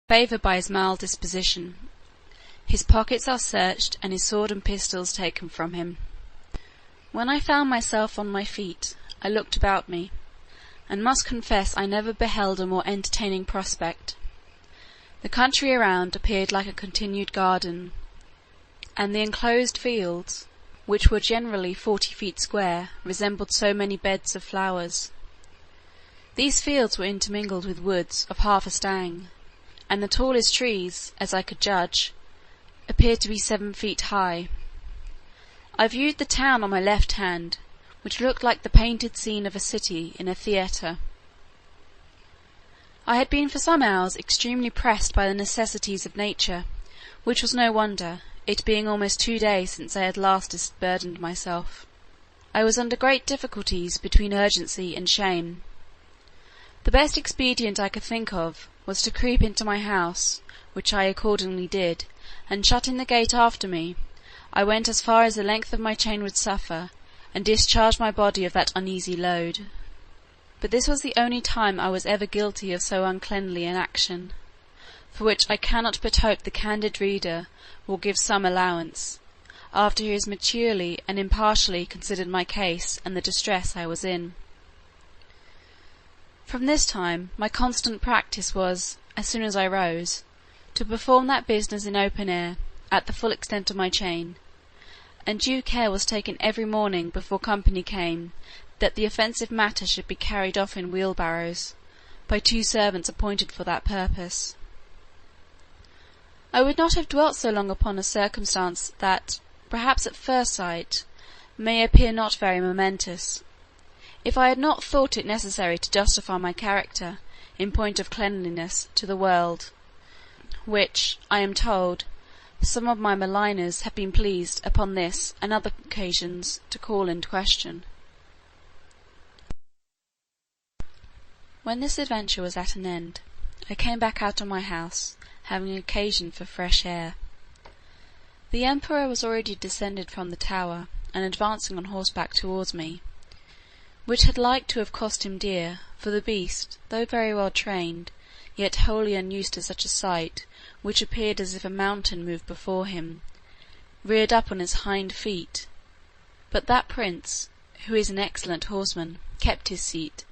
favoured by his mild disposition. His pockets are searched, and his sword and pistols taken from him. When I found myself on my feet, I looked about me, and must confess I never beheld a more entertaining prospect. The country around appeared like a continued garden, and the enclosed fields, which were generally 40 feet square, resembled so many beds of flowers. These fields were intermingled with woods of half a stang, and the tallest trees, as I could judge, appeared to be 7 feet high. I viewed the town on my left hand, which looked like the painted scene of a city in a theatre. I had been for some hours extremely pressed by the necessities of nature, which was no wonder, it being almost 2 days since I had last disburdened myself. I was under great difficulties between urgency and shame. The best expedient I could think of was to creep into my house, which I accordingly did, and shutting the gate after me, I went as far as the length of my chain would suffer, and discharged my body of that uneasy load. But this was the only time I was ever guilty of so uncleanly an action, for which I cannot but hope the candid reader will give some allowance, after he has maturely and impartially considered my case and the distress I was in. From this time my constant practice was, as soon as I rose, to perform that business in open air, at the full extent of my chain, and due care was taken every morning before company came, that the offensive matter should be carried off in wheelbarrows, by 2 servants appointed for that purpose. I would not have dwelt so long upon a circumstance that, perhaps at first sight, may appear not very momentous, if I had not thought it necessary to justify my character, in point of cleanliness, to the world, which, I am told, some of my maligners have been pleased, upon this and other occasions, to call in question. When this adventure was at an end, I came back out of my house, having occasion for fresh air. The emperor was already descended from the tower, and advancing on horseback towards me, which had like to have cost him dear, for the beast, though very well trained, yet wholly unused to such a sight, which appeared as if a mountain moved before him, reared up on his hind feet, but that prince, who is an excellent horseman, kept his seat,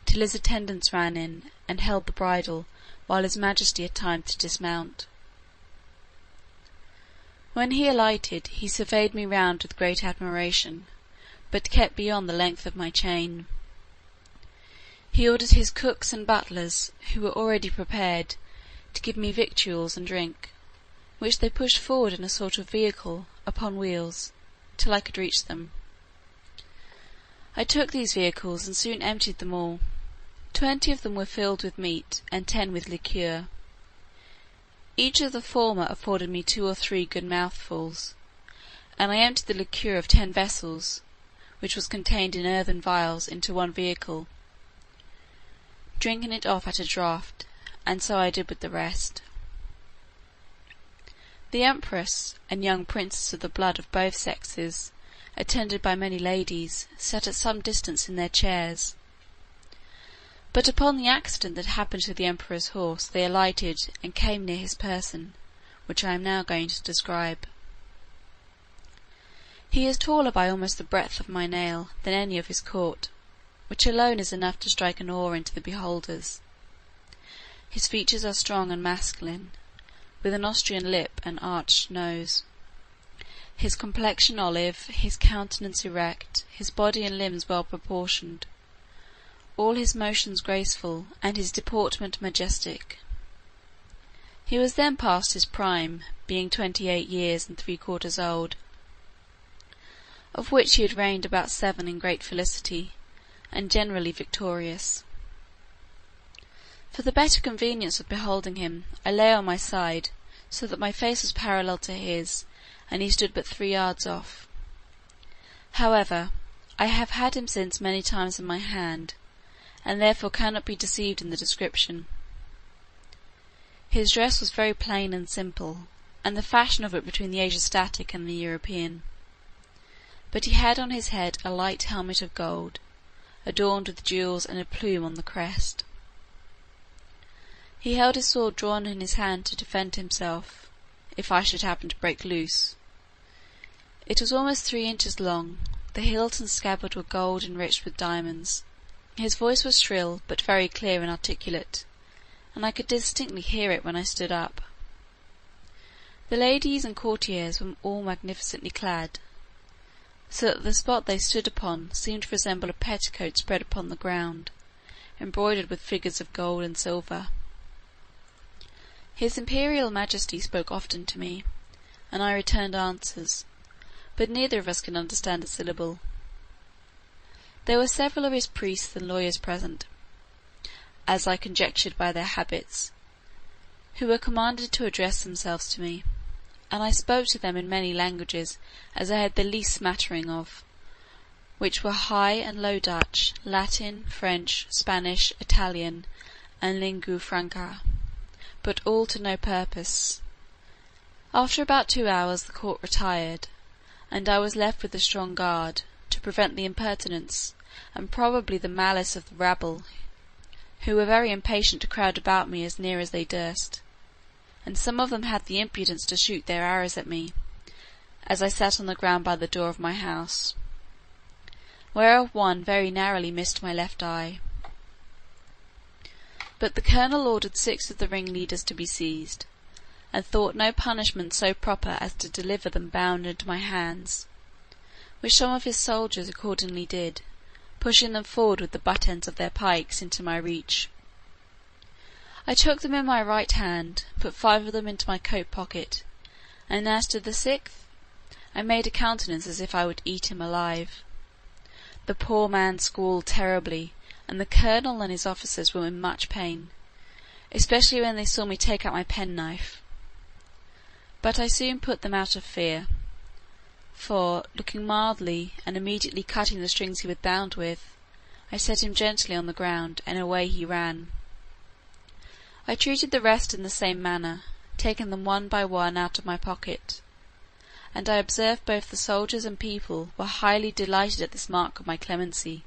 till his attendants ran in, and held the bridle, while his majesty had time to dismount. When he alighted, he surveyed me round with great admiration, but kept beyond the length of my chain. He ordered his cooks and butlers, who were already prepared, to give me victuals and drink, which they pushed forward in a sort of vehicle, upon wheels, till I could reach them. I took these vehicles, and soon emptied them all. 20 of them were filled with meat, and 10 with liqueur. Each of the former afforded me 2 or 3 good mouthfuls, and I emptied the liqueur of 10 vessels, which was contained in earthen vials, into one vehicle, drinking it off at a draught, and so I did with the rest. The empress and young princes of the blood of both sexes, attended by many ladies, sat at some distance in their chairs. But upon the accident that happened to the emperor's horse they alighted and came near his person, which I am now going to describe. He is taller by almost the breadth of my nail than any of his court, which alone is enough to strike an awe into the beholders. His features are strong and masculine, with an Austrian lip and arched nose. His complexion olive, his countenance erect, his body and limbs well proportioned, all his motions graceful, and his deportment majestic. He was then past his prime, being 28 years and 3/4 old, of which he had reigned about 7 in great felicity, and generally victorious. For the better convenience of beholding him, I lay on my side, so that my face was parallel to his, and he stood but 3 yards off. However, I have had him since many times in my hand, and therefore cannot be deceived in the description. His dress was very plain and simple, and the fashion of it between the Asiatic and the European. But he had on his head a light helmet of gold, adorned with jewels and a plume on the crest. He held his sword drawn in his hand to defend himself, if I should happen to break loose. It was almost 3 inches long, the hilt and scabbard were gold enriched with diamonds. His voice was shrill, but very clear and articulate, and I could distinctly hear it when I stood up. The ladies and courtiers were all magnificently clad, so that the spot they stood upon seemed to resemble a petticoat spread upon the ground, embroidered with figures of gold and silver. His Imperial Majesty spoke often to me, and I returned answers, but neither of us could understand a syllable. There were several of his priests and lawyers present, as I conjectured by their habits, who were commanded to address themselves to me, and I spoke to them in many languages as I had the least smattering of, which were High and Low Dutch, Latin, French, Spanish, Italian, and Lingua Franca, but all to no purpose. After about 2 hours the court retired, and I was left with a strong guard, to prevent the impertinence, and probably the malice of the rabble, who were very impatient to crowd about me as near as they durst, and some of them had the impudence to shoot their arrows at me, as I sat on the ground by the door of my house, whereof one very narrowly missed my left eye. But the colonel ordered 6 of the ringleaders to be seized, and thought no punishment so proper as to deliver them bound into my hands, which some of his soldiers accordingly did, pushing them forward with the butt ends of their pikes into my reach. I took them in my right hand, put 5 of them into my coat pocket, and as to the 6th, I made a countenance as if I would eat him alive. The poor man squalled terribly, and the colonel and his officers were in much pain, especially when they saw me take out my penknife. But I soon put them out of fear, for, looking mildly, and immediately cutting the strings he was bound with, I set him gently on the ground, and away he ran. I treated the rest in the same manner, taking them one by one out of my pocket, and I observed both the soldiers and people were highly delighted at this mark of my clemency,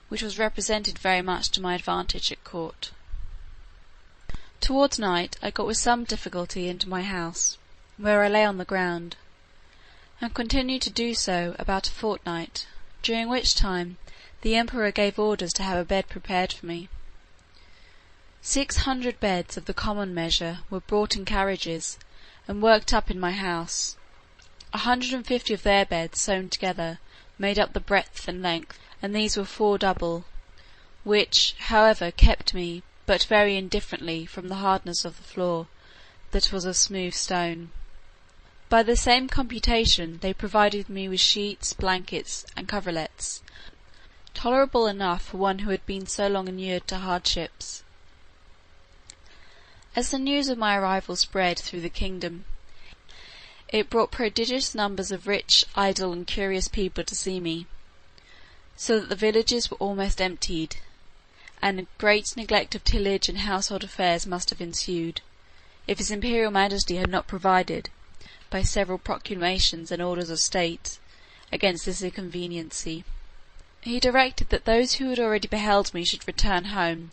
which was represented very much to my advantage at court. Towards night I got with some difficulty into my house, where I lay on the ground, and continued to do so about a fortnight, during which time the emperor gave orders to have a bed prepared for me. 600 beds of the common measure were brought in carriages, and worked up in my house. 150 of their beds, sewn together, made up the breadth and length, and these were 4 double, which, however, kept me but very indifferently from the hardness of the floor, that was of smooth stone. By the same computation they provided me with sheets, blankets, and coverlets, tolerable enough for one who had been so long inured to hardships. As the news of my arrival spread through the kingdom, it brought prodigious numbers of rich, idle, and curious people to see me, so that the villages were almost emptied, and a great neglect of tillage and household affairs must have ensued, if his Imperial Majesty had not provided, by several proclamations and orders of state, against this inconveniency. He directed that those who had already beheld me should return home,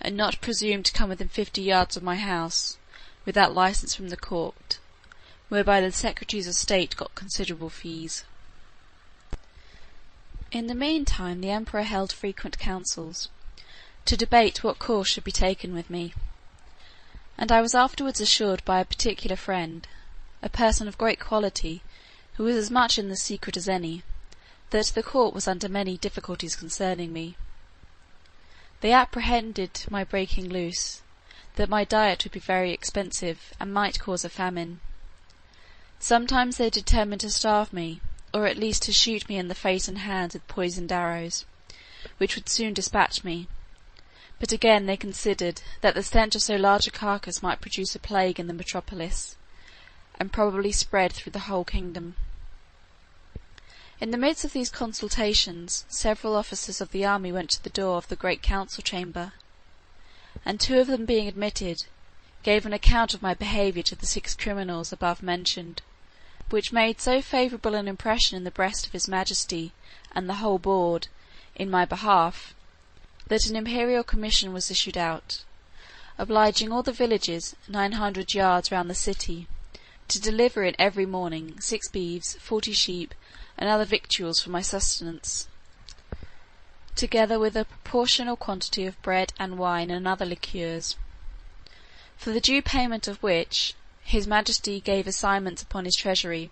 and not presume to come within 50 yards of my house, without licence from the court, whereby the secretaries of state got considerable fees. In the meantime the emperor held frequent councils, to debate what course should be taken with me, and I was afterwards assured by a particular friend, a person of great quality, who was as much in the secret as any, that the court was under many difficulties concerning me. They apprehended my breaking loose, that my diet would be very expensive, and might cause a famine. Sometimes they determined to starve me, or at least to shoot me in the face and hands with poisoned arrows, which would soon dispatch me, but again they considered that the stench of so large a carcass might produce a plague in the metropolis, and probably spread through the whole kingdom. In the midst of these consultations, several officers of the army went to the door of the great council chamber, and 2 of them being admitted, gave an account of my behaviour to the 6 criminals above mentioned, which made so favourable an impression in the breast of his Majesty and the whole board, in my behalf, that an imperial commission was issued out, obliging all the villages 900 yards round the city to deliver in every morning 6 beeves, 40 sheep, and other victuals for my sustenance, together with a proportional quantity of bread and wine and other liqueurs, for the due payment of which his Majesty gave assignments upon his treasury,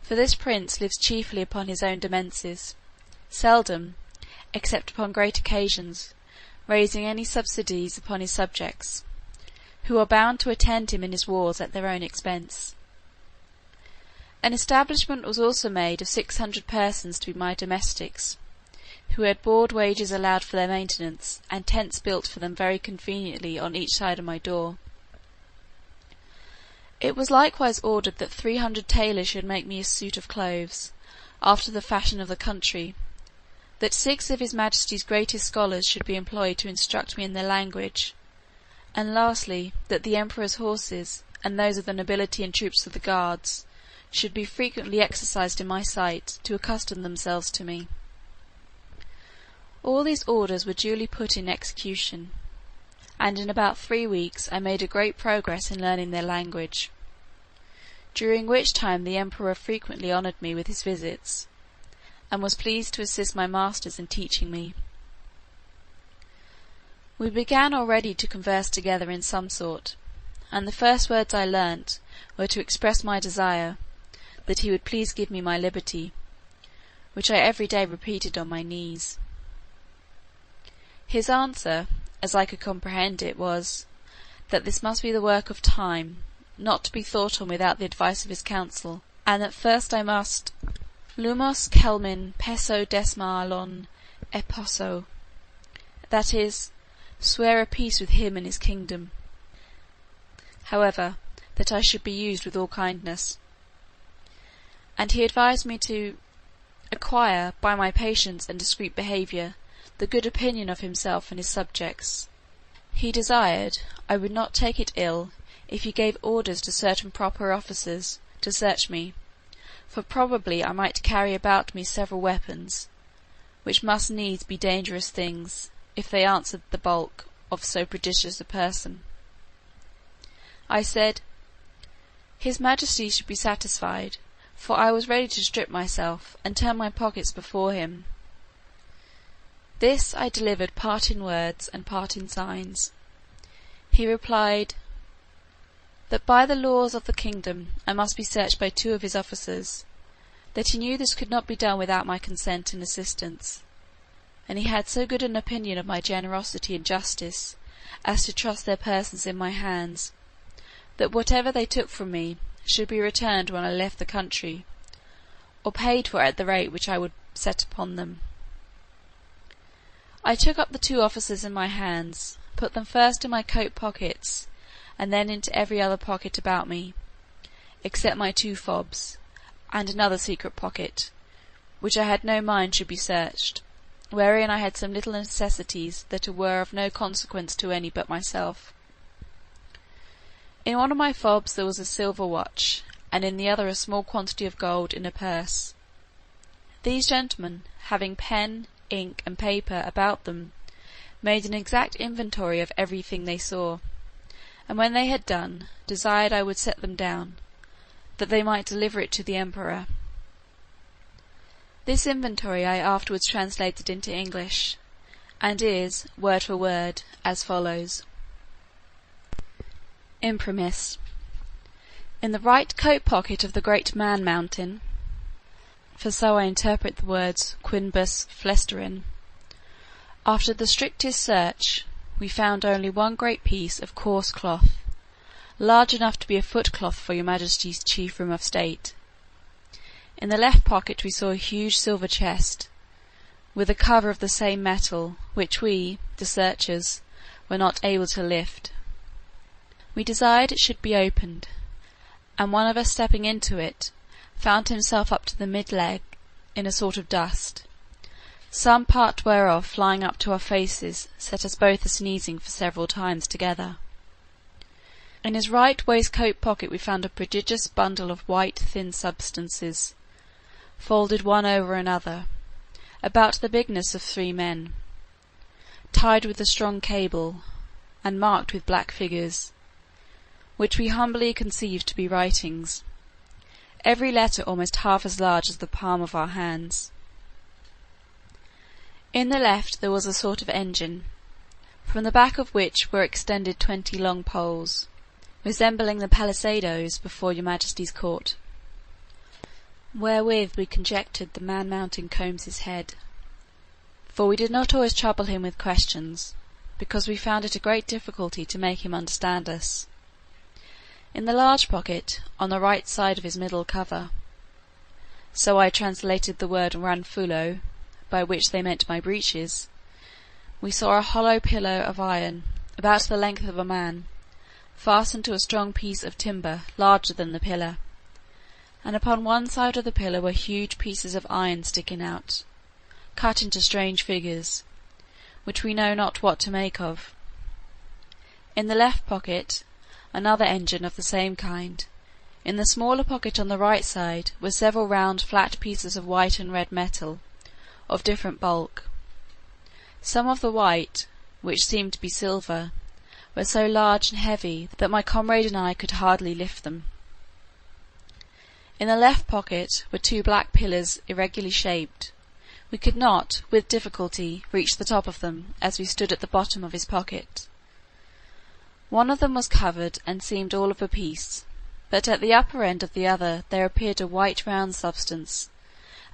for this prince lives chiefly upon his own demences, seldom, except upon great occasions, raising any subsidies upon his subjects, who are bound to attend him in his wars at their own expense. An establishment was also made of 600 persons to be my domestics, who had board wages allowed for their maintenance, and tents built for them very conveniently on each side of my door. It was likewise ordered that 300 tailors should make me a suit of clothes, after the fashion of the country, that 6 of his Majesty's greatest scholars should be employed to instruct me in their language, and lastly, that the Emperor's horses, and those of the nobility and troops of the guards, should be frequently exercised in my sight, to accustom themselves to me. All these orders were duly put in execution, and in about 3 weeks I made a great progress in learning their language, during which time the Emperor frequently honoured me with his visits, and was pleased to assist my masters in teaching me. We began already to converse together in some sort, and the first words I learnt were to express my desire that he would please give me my liberty, which I every day repeated on my knees. His answer, as I could comprehend it, was, that this must be the work of time, not to be thought on without the advice of his council, and that first I must lumos celmin pesso desmalon eposo, that is, swear a peace with him and his kingdom. However, that I should be used with all kindness. And he advised me to acquire, by my patience and discreet behaviour, the good opinion of himself and his subjects. He desired I would not take it ill if he gave orders to certain proper officers to search me, for probably I might carry about me several weapons, which must needs be dangerous things, if they answered the bulk of so prodigious a person. I said, his Majesty should be satisfied, for I was ready to strip myself, and turn my pockets before him. This I delivered part in words and part in signs. He replied, that by the laws of the kingdom I must be searched by 2 of his officers, that he knew this could not be done without my consent and assistance, and he had so good an opinion of my generosity and justice as to trust their persons in my hands, that whatever they took from me should be returned when I left the country, or paid for at the rate which I would set upon them. I took up the 2 officers in my hands, put them first in my coat pockets, and then into every other pocket about me, except my 2 fobs, and another secret pocket, which I had no mind should be searched, wherein I had some little necessities that were of no consequence to any but myself. In one of my fobs there was a silver watch, and in the other a small quantity of gold in a purse. These gentlemen, having pen, ink, and paper about them, made an exact inventory of everything they saw, and when they had done, desired I would set them down, that they might deliver it to the Emperor. This inventory I afterwards translated into English, and is, word for word, as follows. Imprimis. In the right coat pocket of the great Man Mountain, for so I interpret the words quinbus flesterin, after the strictest search, we found only one great piece of coarse cloth, large enough to be a footcloth for your Majesty's chief room of state. In the left pocket we saw a huge silver chest, with a cover of the same metal, which we, the searchers, were not able to lift. We desired it should be opened, and one of us stepping into it, found himself up to the mid-leg in a sort of dust, some part whereof flying up to our faces set us both a-sneezing for several times together. In his right waistcoat pocket we found a prodigious bundle of white thin substances, folded one over another, about the bigness of 3 men, tied with a strong cable, and marked with black figures, which we humbly conceived to be writings, every letter almost half as large as the palm of our hands. In the left there was a sort of engine, from the back of which were extended 20 long poles, resembling the palisadoes before your Majesty's court, wherewith we conjectured the man mountain combs his head, for we did not always trouble him with questions, because we found it a great difficulty to make him understand us. In the large pocket, on the right side of his middle cover, so I translated the word ranfulo, by which they meant my breeches, we saw a hollow pillow of iron, about the length of a man, fastened to a strong piece of timber larger than the pillar, and upon one side of the pillar were huge pieces of iron sticking out, cut into strange figures, which we know not what to make of. In the left pocket, another engine of the same kind. In the smaller pocket on the right side were several round flat pieces of white and red metal, of different bulk. Some of the white, which seemed to be silver, were so large and heavy that my comrade and I could hardly lift them. In the left pocket were 2 black pillars irregularly shaped. We could not, with difficulty, reach the top of them, as we stood at the bottom of his pocket. One of them was covered, and seemed all of a piece, but at the upper end of the other there appeared a white round substance,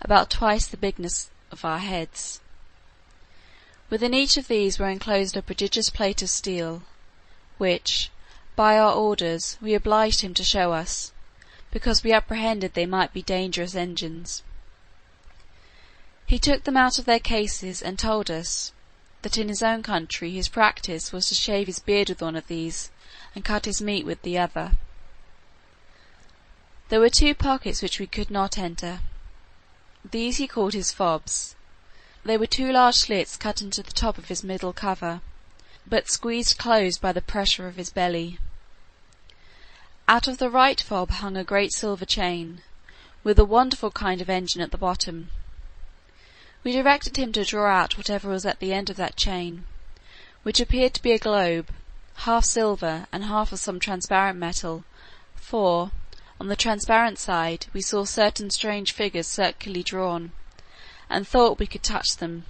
about twice the bigness of our heads. Within each of these were enclosed a prodigious plate of steel, which, by our orders, we obliged him to show us, because we apprehended they might be dangerous engines. He took them out of their cases, and told us, that in his own country his practice was to shave his beard with one of these, and cut his meat with the other. There were 2 pockets which we could not enter. These he called his fobs. They were 2 large slits cut into the top of his middle cover, but squeezed close by the pressure of his belly. Out of the right fob hung a great silver chain, with a wonderful kind of engine at the bottom. We directed him to draw out whatever was at the end of that chain, which appeared to be a globe, half silver and half of some transparent metal, for, on the transparent side, we saw certain strange figures circularly drawn, and thought we could touch them,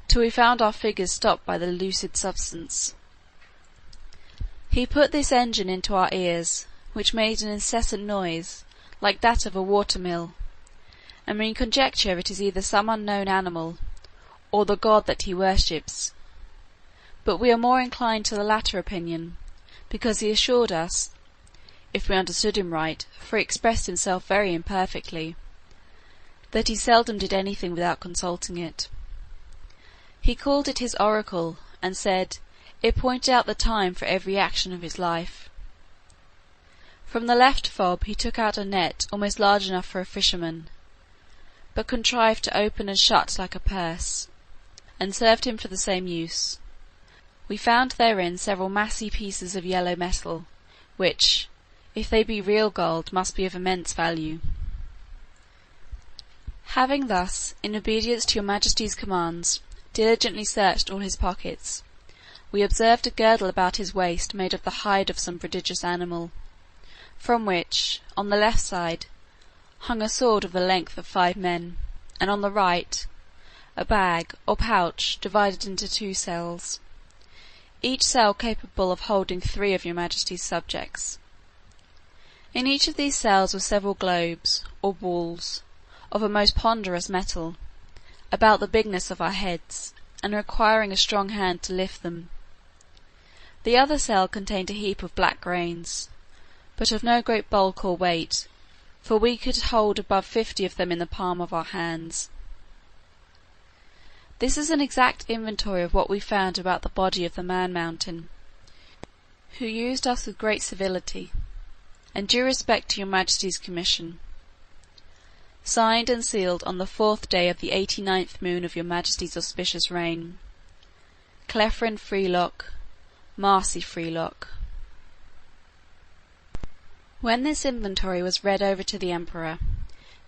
till we found our figures stopped by the lucid substance. He put this engine into our ears, which made an incessant noise, like that of a water-mill, and we conjecture it is either some unknown animal, or the god that he worships, but we are more inclined to the latter opinion, because he assured us, if we understood him right, for he expressed himself very imperfectly, that he seldom did anything without consulting it. He called it his oracle, and said, it pointed out the time for every action of his life. From the left fob he took out a net almost large enough for a fisherman, but contrived to open and shut like a purse, and served him for the same use. We found therein several massy pieces of yellow metal, which, if they be real gold, must be of immense value. Having thus, in obedience to your Majesty's commands, diligently searched all his pockets, we observed a girdle about his waist made of the hide of some prodigious animal, from which, on the left side, hung a sword of the length of 5 men, and on the right, a bag, or pouch, divided into 2 cells, each cell capable of holding 3 of your Majesty's subjects. In each of these cells were several globes, or balls, of a most ponderous metal, about the bigness of our heads, and requiring a strong hand to lift them. The other cell contained a heap of black grains, but of no great bulk or weight, for we could hold above 50 of them in the palm of our hands. This is an exact inventory of what we found about the body of the man-mountain, who used us with great civility, and due respect to your Majesty's commission. Signed and sealed on the 4th day of the 89th moon of your Majesty's auspicious reign. Clefrin Freelock, Marcy Freelock. When this inventory was read over to the Emperor,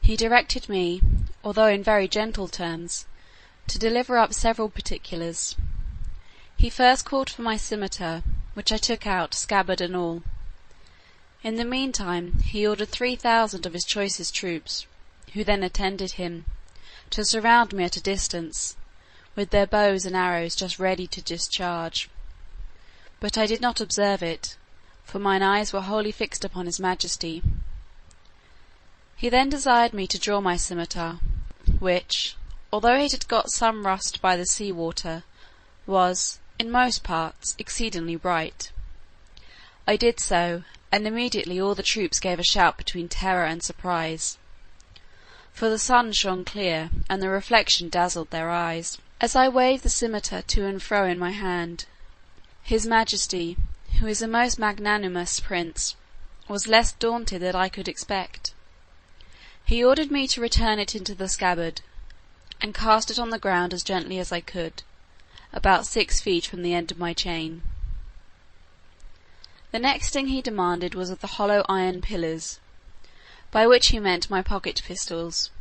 he directed me, although in very gentle terms, to deliver up several particulars. He He first called for my scimitar, which I took out, scabbard and all. In the meantime he ordered 3,000 of his choicest troops, who then attended him, to surround me at a distance, with their bows and arrows just ready to discharge. But I did not observe it, for mine eyes were wholly fixed upon his majesty. He then desired me to draw my scimitar, which, although it had got some rust by the sea water, was, in most parts, exceedingly bright. I did so, and immediately all the troops gave a shout between terror and surprise, for the sun shone clear, and the reflection dazzled their eyes. As I waved the scimitar to and fro in my hand, his majesty, who is a most magnanimous prince, was less daunted than I could expect. He ordered me to return it into the scabbard, and cast it on the ground as gently as I could, about 6 feet from the end of my chain. The next thing he demanded was of the hollow iron pillars, by which he meant my pocket pistols.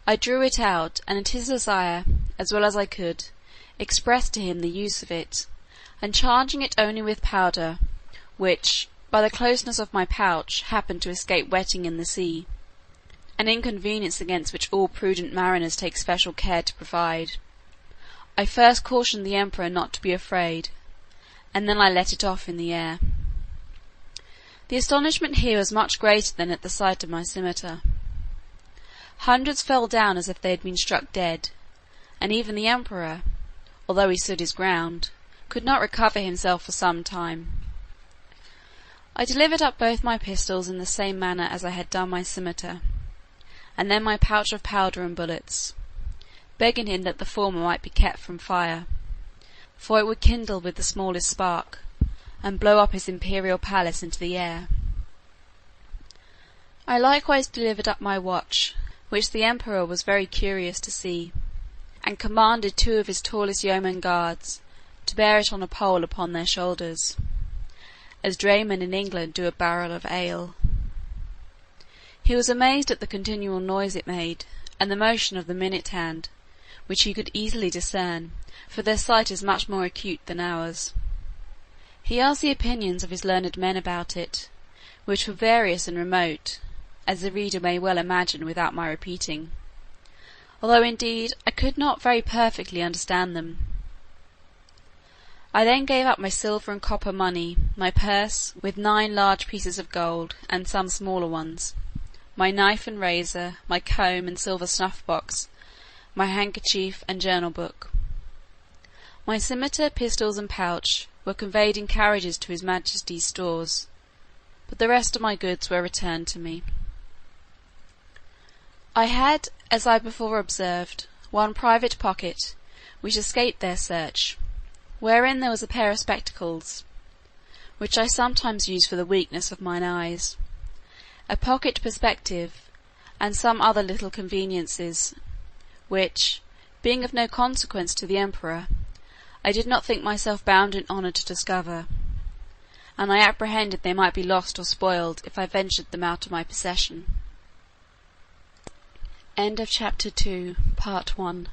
I drew it out, and at his desire, as well as I could, expressed to him the use of it, and charging it only with powder, which, by the closeness of my pouch, happened to escape wetting in the sea, an inconvenience against which all prudent mariners take special care to provide, I first cautioned the emperor not to be afraid, and then I let it off in the air. The astonishment here was much greater than at the sight of my scimitar. Hundreds fell down as if they had been struck dead, and even the emperor, although he stood his ground, could not recover himself for some time. I delivered up both my pistols in the same manner as I had done my scimitar, and then my pouch of powder and bullets, begging him that the former might be kept from fire, for it would kindle with the smallest spark, and blow up his imperial palace into the air. I likewise delivered up my watch, which the emperor was very curious to see, and commanded 2 of his tallest yeoman guards to bear it on a pole upon their shoulders, as draymen in England do a barrel of ale. He was amazed at the continual noise it made, and the motion of the minute hand, which he could easily discern, for their sight is much more acute than ours. He asked the opinions of his learned men about it, which were various and remote, as the reader may well imagine without my repeating, although indeed I could not very perfectly understand them. I then gave up my silver and copper money, my purse, with 9 large pieces of gold, and some smaller ones, my knife and razor, my comb and silver snuff-box, my handkerchief and journal-book. My scimitar, pistols, and pouch were conveyed in carriages to his majesty's stores, but the rest of my goods were returned to me. I had, as I before observed, one private pocket, which escaped their search, wherein there was a pair of spectacles, which I sometimes use for the weakness of mine eyes, a pocket perspective, and some other little conveniences, which, being of no consequence to the emperor, I did not think myself bound in honour to discover, and I apprehended they might be lost or spoiled if I ventured them out of my possession. End of chapter 2, part 1.